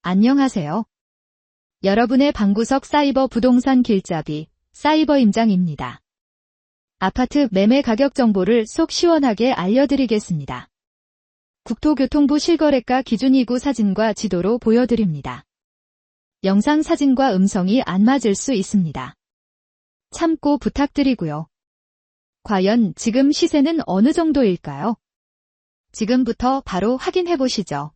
안녕하세요. 여러분의 방구석 사이버 부동산 길잡이 사이버 임장입니다. 아파트 매매 가격 정보를 속 시원하게 알려드리겠습니다. 국토교통부 실거래가 기준 2구 사진과 지도로 보여드립니다. 영상 사진과 음성이 안 맞을 수 있습니다. 참고 부탁드리고요. 과연 지금 시세는 어느 정도일까요? 지금부터 바로 확인해보시죠.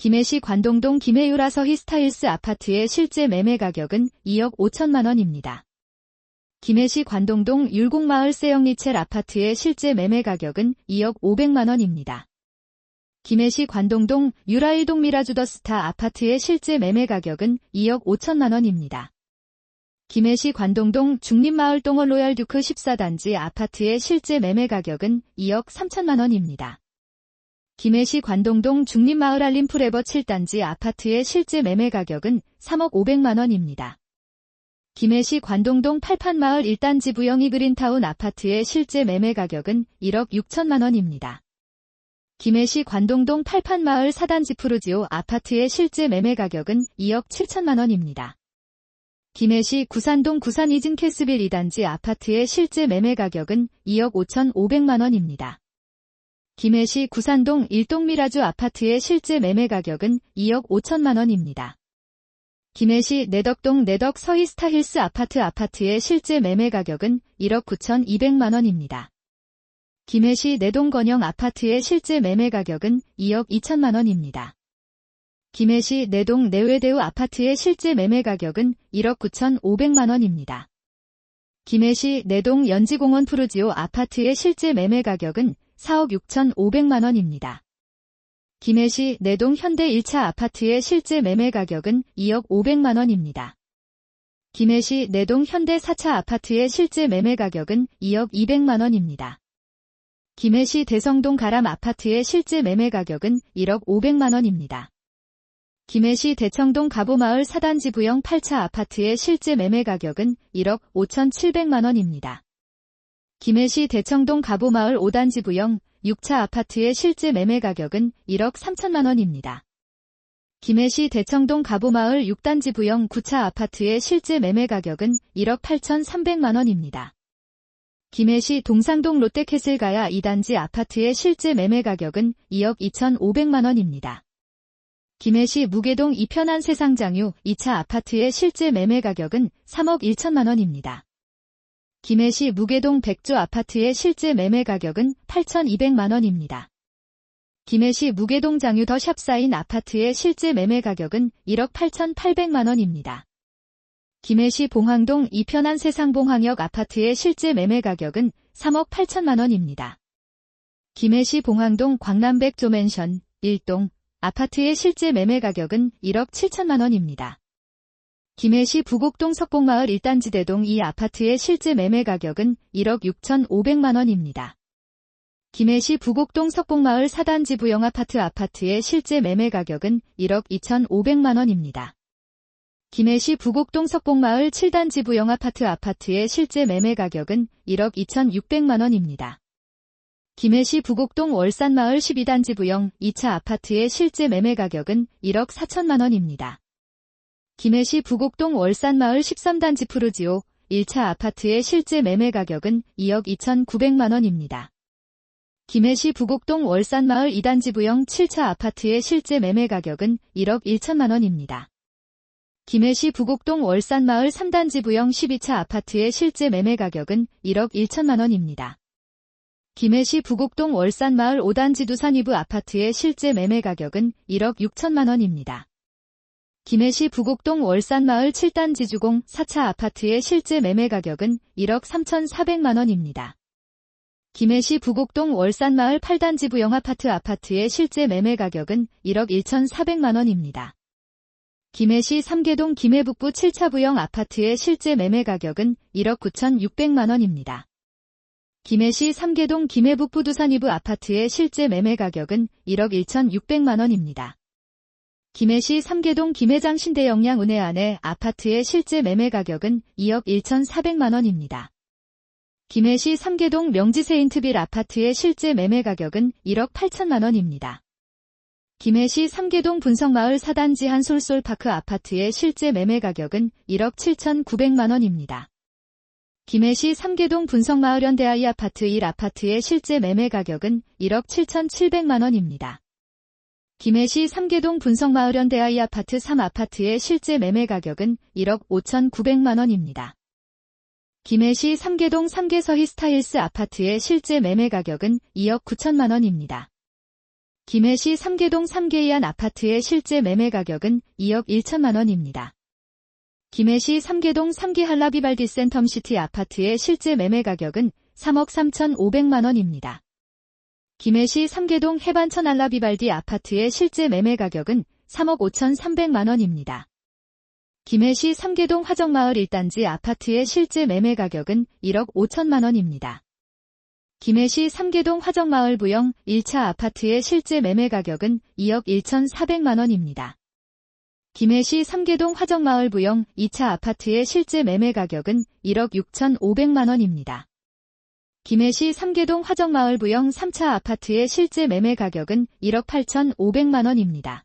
김해시 관동동 김해유라서희 스타일스 아파트의 실제 매매 가격은 2억 5천만 원입니다. 김해시 관동동 율곡마을 세영리첼 아파트의 실제 매매 가격은 2억 500만 원입니다. 김해시 관동동 유라일동 미라주더스타 아파트의 실제 매매 가격은 2억 5천만 원입니다. 김해시 관동동 중림마을 동원 로얄듀크 14단지 아파트의 실제 매매 가격은 2억 3천만 원입니다. 김해시 관동동 중림마을 알림프레버 7단지 아파트의 실제 매매 가격은 3억 500만 원입니다. 김해시 관동동 팔판마을 1단지 부영이 그린타운 아파트의 실제 매매 가격은 1억 6천만 원입니다. 김해시 관동동 팔판마을 4단지 푸르지오 아파트의 실제 매매 가격은 2억 7천만 원입니다. 김해시 구산동 구산 이진캐스빌 2단지 아파트의 실제 매매 가격은 2억 5,500만 원입니다. 김해시 구산동 일동미라주 아파트의 실제 매매 가격은 2억 5천만 원입니다. 김해시 내덕동 내덕 서희스타힐스 아파트의 실제 매매 가격은 1억 9,200만 원입니다. 김해시 내동건영 아파트의 실제 매매 가격은 2억 2천만 원입니다. 김해시 내동 내외대우 아파트의 실제 매매 가격은 1억 9,500만 원입니다. 김해시 내동 연지공원 푸르지오 아파트의 실제 매매 가격은 4억 6,500만 원입니다. 김해시 내동 현대 1차 아파트의 실제 매매 가격은 2억 500만 원입니다. 김해시 내동 현대 4차 아파트의 실제 매매 가격은 2억 200만 원입니다. 김해시 대성동 가람 아파트의 실제 매매 가격은 1억 500만 원입니다. 김해시 대청동 가보마을 4단지 부영 8차 아파트의 실제 매매 가격은 1억 5,700만 원입니다. 김해시 대청동 가보마을 5단지 부영 6차 아파트의 실제 매매 가격은 1억 3천만 원입니다. 김해시 대청동 가보마을 6단지 부영 9차 아파트의 실제 매매 가격은 1억 8,300만 원입니다. 김해시 동상동 롯데캐슬가야 2단지 아파트의 실제 매매 가격은 2억 2,500만 원입니다. 김해시 무계동 이편한 세상장유 2차 아파트의 실제 매매 가격은 3억 1천만 원입니다. 김해시 무계동 백조 아파트의 실제 매매 가격은 8,200만 원입니다. 김해시 무계동 장유 더 샵사인 아파트의 실제 매매 가격은 1억 8,800만 원입니다. 김해시 봉황동 이편한 세상봉황역 아파트의 실제 매매 가격은 3억 8천만 원입니다. 김해시 봉황동 광남백조 맨션 1동 아파트의 실제 매매 가격은 1억 7천만 원입니다. 김해시 부곡동 석곡마을 1단지 대동 이 아파트의 실제 매매 가격은 1억 6,500만 원입니다. 김해시 부곡동 석곡마을 4단지 부영아파트의 실제 매매 가격은 1억 2,500만 원입니다. 김해시 부곡동 석곡마을 7단지 부영아파트의 실제 매매 가격은 1억 2,600만 원입니다. 김해시 부곡동 월산마을 12단지 부영 2차 아파트의 실제 매매 가격은 1억 4천만 원입니다. 김해시 부곡동 월산마을 13단지 푸르지오 1차 아파트의 실제 매매 가격은 2억 2,900만 원입니다. 김해시 부곡동 월산마을 2단지 부영 7차 아파트의 실제 매매 가격은 1억 1천만 원입니다. 김해시 부곡동 월산마을 3단지 부영 12차 아파트의 실제 매매 가격은 1억 1천만 원입니다. 김해시 부곡동 월산마을 5단지 두산위브 아파트의 실제 매매 가격은 1억 6천만 원입니다. 김해시 부곡동 월산마을 7단지 주공 4차 아파트의 실제 매매 가격은 1억 3,400만 원입니다. 김해시 부곡동 월산마을 8단지 부영아파트의 실제 매매 가격은 1억 1,400만 원입니다. 김해시 삼계동 김해북부 7차 부영 아파트의 실제 매매 가격은 1억 9,600만 원입니다. 김해시 삼계동 김해북부 두산이브 아파트의 실제 매매 가격은 1억 1,600만 원입니다. 김해시 삼계동 김해장 신대영양 은혜안의 아파트의 실제 매매 가격은 2억 1,400만 원입니다. 김해시 삼계동 명지 세인트빌 아파트의 실제 매매 가격은 1억 8천만 원입니다. 김해시 삼계동 분성마을 4단지 한솔솔파크 아파트의 실제 매매 가격은 1억 7,900만 원입니다. 김해시 삼계동 분성마을 현대아이 아파트 1아파트의 실제 매매 가격은 1억 7,700만 원입니다. 김해시 삼계동 분성마을 현대아이 아파트 3아파트의 실제 매매 가격은 1억 5,900만 원입니다. 김해시 삼계동 삼계서희 스타일스 아파트의 실제 매매 가격은 2억 9천만 원입니다. 김해시 삼계동 삼계이안 아파트의 실제 매매 가격은 2억 1천만 원입니다. 김해시 삼계동 삼계한라비발디 센텀시티 아파트의 실제 매매 가격은 3억 3,500만 원입니다. 김해시 삼계동 해반천 알라비발디 아파트의 실제 매매 가격은 3억 5,300만 원입니다. 김해시 삼계동 화정마을 1단지 아파트의 실제 매매 가격은 1억 5천만 원입니다. 김해시 삼계동 화정마을 부영 1차 아파트의 실제 매매 가격은 2억 1,400만 원입니다. 김해시 삼계동 화정마을 부영 2차 아파트의 실제 매매 가격은 1억 6,500만 원입니다. 김해시 삼계동 화정마을 부영 3차 아파트의 실제 매매 가격은 1억 8,500만 원입니다.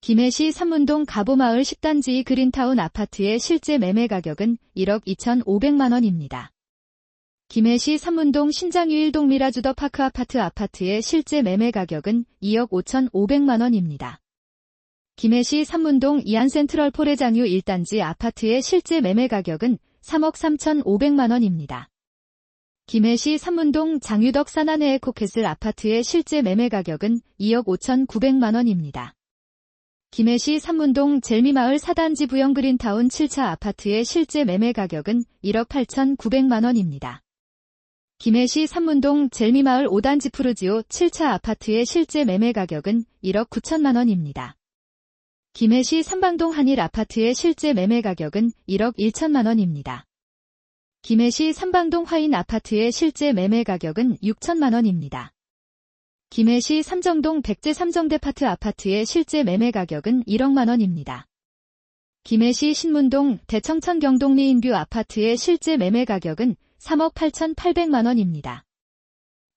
김해시 삼문동 가보마을 10단지 그린타운 아파트의 실제 매매 가격은 1억 2,500만 원입니다. 김해시 삼문동 신장유 1동 미라주더 파크 아파트의 실제 매매 가격은 2억 5,500만 원입니다. 김해시 삼문동 이안센트럴 포레장유 1단지 아파트의 실제 매매 가격은 3억 3,500만 원입니다. 김해시 삼문동 장유덕 사나네 에코캐슬 아파트의 실제 매매 가격은 2억 5,900만 원입니다. 김해시 삼문동 젤미마을 4단지 부영 그린타운 7차 아파트의 실제 매매 가격은 1억 8,900만 원입니다. 김해시 삼문동 젤미마을 5단지 푸르지오 7차 아파트의 실제 매매 가격은 1억 9천만 원입니다. 김해시 삼방동 한일 아파트의 실제 매매 가격은 1억 1천만 원입니다. 김해시 삼방동 화인 아파트의 실제 매매 가격은 6천만 원입니다. 김해시 삼정동 백제 삼정대파트 아파트의 실제 매매 가격은 1억만 원입니다. 김해시 신문동 대청천 경동리 인뷰 아파트의 실제 매매 가격은 3억 8,800만 원입니다.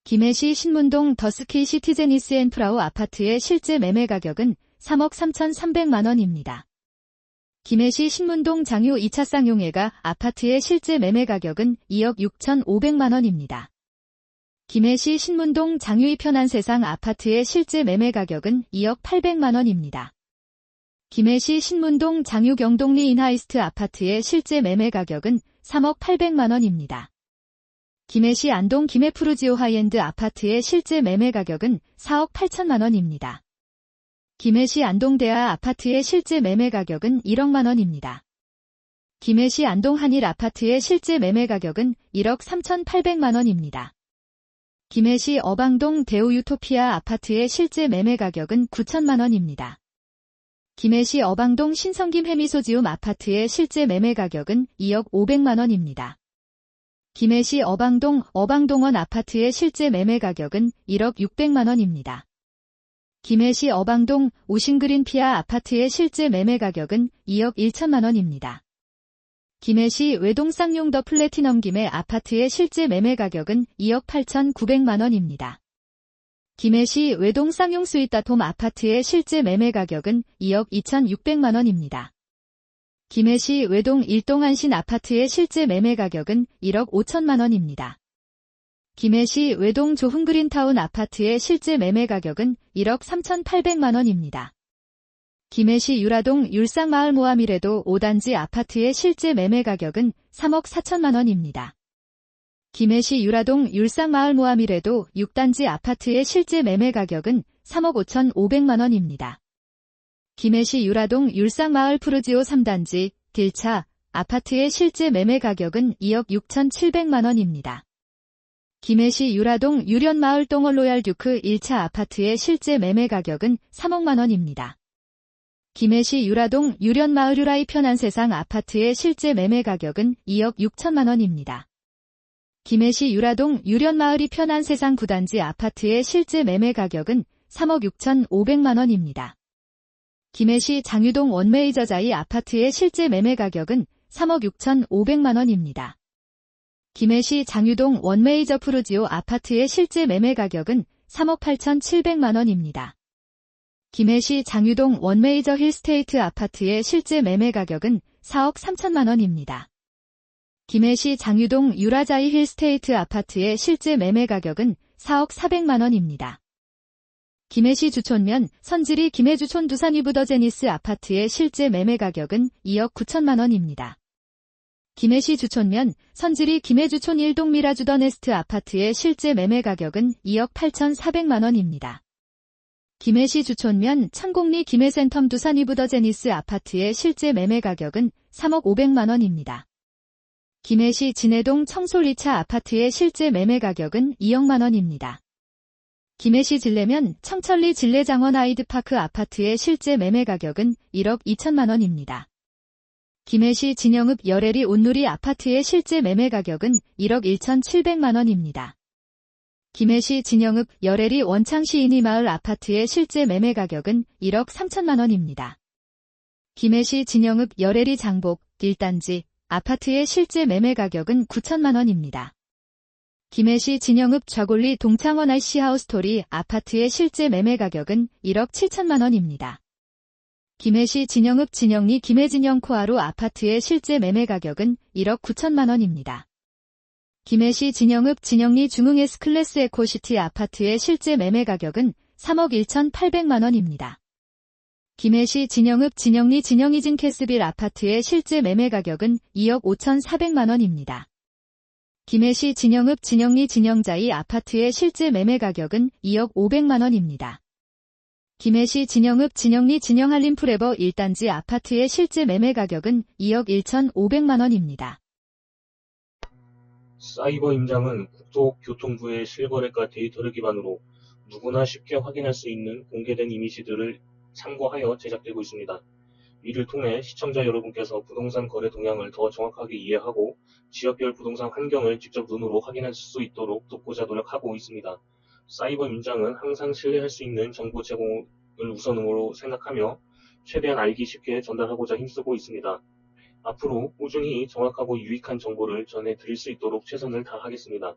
김해시 신문동 더스키 시티제니스 앤프라우 아파트의 실제 매매 가격은 3억 3,300만 원입니다. 김해시 신문동 장유 2차 쌍용회가 아파트의 실제 매매 가격은 2억 6,500만 원입니다. 김해시 신문동 장유이 편안세상 아파트의 실제 매매 가격은 2억 800만 원입니다. 김해시 신문동 장유 경동리 인하이스트 아파트의 실제 매매 가격은 3억 800만 원입니다. 김해시 안동 김해푸르지오 하이엔드 아파트의 실제 매매 가격은 4억 8천만 원입니다. 김해시 안동대하 아파트의 실제 매매 가격은 1억만 원입니다. 김해시 안동 한일 아파트의 실제 매매 가격은 1억 3,800만 원입니다. 김해시 어방동 대우유토피아 아파트의 실제 매매 가격은 9천만 원입니다. 김해시 어방동 신성김 해미소지움 아파트의 실제 매매 가격은 2억 500만 원입니다. 김해시 어방동원 아파트의 실제 매매 가격은 1억 600만 원입니다. 김해시 어방동 오신그린 피아 아파트의 실제 매매 가격은 2억 1천만 원입니다. 김해시 외동 쌍용 더 플래티넘 김해 아파트의 실제 매매 가격은 2억 8,900만 원입니다. 김해시 외동 쌍용 스윗다톰 아파트의 실제 매매 가격은 2억 2,600만 원입니다. 김해시 외동 일동안신 아파트의 실제 매매 가격은 1억 5천만 원입니다. 김해시 외동 조흥그린타운 아파트의 실제 매매 가격은 1억 3,800만 원입니다. 김해시 유라동 율상마을 모아미레도 5단지 아파트의 실제 매매 가격은 3억 4천만 원입니다. 김해시 유라동 율상마을 모아미레도 6단지 아파트의 실제 매매 가격은 3억 5,500만 원입니다. 김해시 유라동 율상마을 푸르지오 3단지 딜차 아파트의 실제 매매 가격은 2억 6,700만 원입니다. 김해시 유라동 유련마을 똥얼로얄 듀크 1차 아파트의 실제 매매 가격은 3억만 원입니다. 김해시 유라동 유련마을 유라이 편안세상 아파트의 실제 매매 가격은 2억 6천만 원입니다. 김해시 유라동 유련마을이 편안세상 9단지 아파트의 실제 매매 가격은 3억 6,500만 원입니다. 김해시 장유동 원메이저자이 아파트의 실제 매매 가격은 3억 6,500만 원입니다. 김해시 장유동 원메이저 푸르지오 아파트의 실제 매매 가격은 3억 8,700만 원입니다. 김해시 장유동 원메이저 힐스테이트 아파트의 실제 매매 가격은 4억 3천만 원입니다. 김해시 장유동 유라자이 힐스테이트 아파트의 실제 매매 가격은 4억 400만 원입니다. 김해시 주촌면 선지리 김해주촌 두산위브더제니스 아파트의 실제 매매 가격은 2억 9천만 원입니다. 김해시 주촌면 선지리 김해주촌 1동 미라주더네스트 아파트의 실제 매매 가격은 2억 8,400만 원입니다. 김해시 주촌면 천곡리 김해센텀 두산위브더제니스 아파트의 실제 매매 가격은 3억 500만 원입니다. 김해시 진해동 청솔2차 아파트의 실제 매매 가격은 2억만 원입니다. 김해시 진례면 청천리 진례장원 아이드파크 아파트의 실제 매매 가격은 1억 2천만 원입니다. 김해시 진영읍 여래리 온누리 아파트의 실제 매매 가격은 1억 1,700만 원입니다. 김해시 진영읍 여래리 원창시 이니마을 아파트의 실제 매매 가격은 1억 3천만 원입니다. 김해시 진영읍 여래리 장복 1단지 아파트의 실제 매매 가격은 9천만 원입니다. 김해시 진영읍 좌골리 동창원 RC하우스토리 아파트의 실제 매매 가격은 1억 7천만 원입니다. 김해시 진영읍 진영리 김해진영 코하루 아파트의 실제 매매 가격은 1억 9천만 원입니다. 김해시 진영읍 진영리 중흥 S클래스 에코시티 아파트의 실제 매매 가격은 3억 1,800만 원입니다. 김해시 진영읍 진영리 진영이진 캐스빌 아파트의 실제 매매 가격은 2억 5,400만 원입니다. 김해시 진영읍 진영리 진영자이 아파트의 실제 매매 가격은 2억 500만 원입니다. 김해시 진영읍 진영리 진영한림프레버 1단지 아파트의 실제 매매 가격은 2억 1,500만 원입니다. 사이버 임장은 국토교통부의 실거래가 데이터를 기반으로 누구나 쉽게 확인할 수 있는 공개된 이미지들을 참고하여 제작되고 있습니다. 이를 통해 시청자 여러분께서 부동산 거래 동향을 더 정확하게 이해하고 지역별 부동산 환경을 직접 눈으로 확인할 수 있도록 돕고자 노력하고 있습니다. 사이버 임장은 항상 신뢰할 수 있는 정보 제공을 우선으로 생각하며 최대한 알기 쉽게 전달하고자 힘쓰고 있습니다. 앞으로 꾸준히 정확하고 유익한 정보를 전해드릴 수 있도록 최선을 다하겠습니다.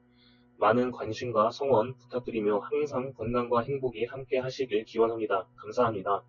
많은 관심과 성원 부탁드리며 항상 건강과 행복이 함께 하시길 기원합니다. 감사합니다.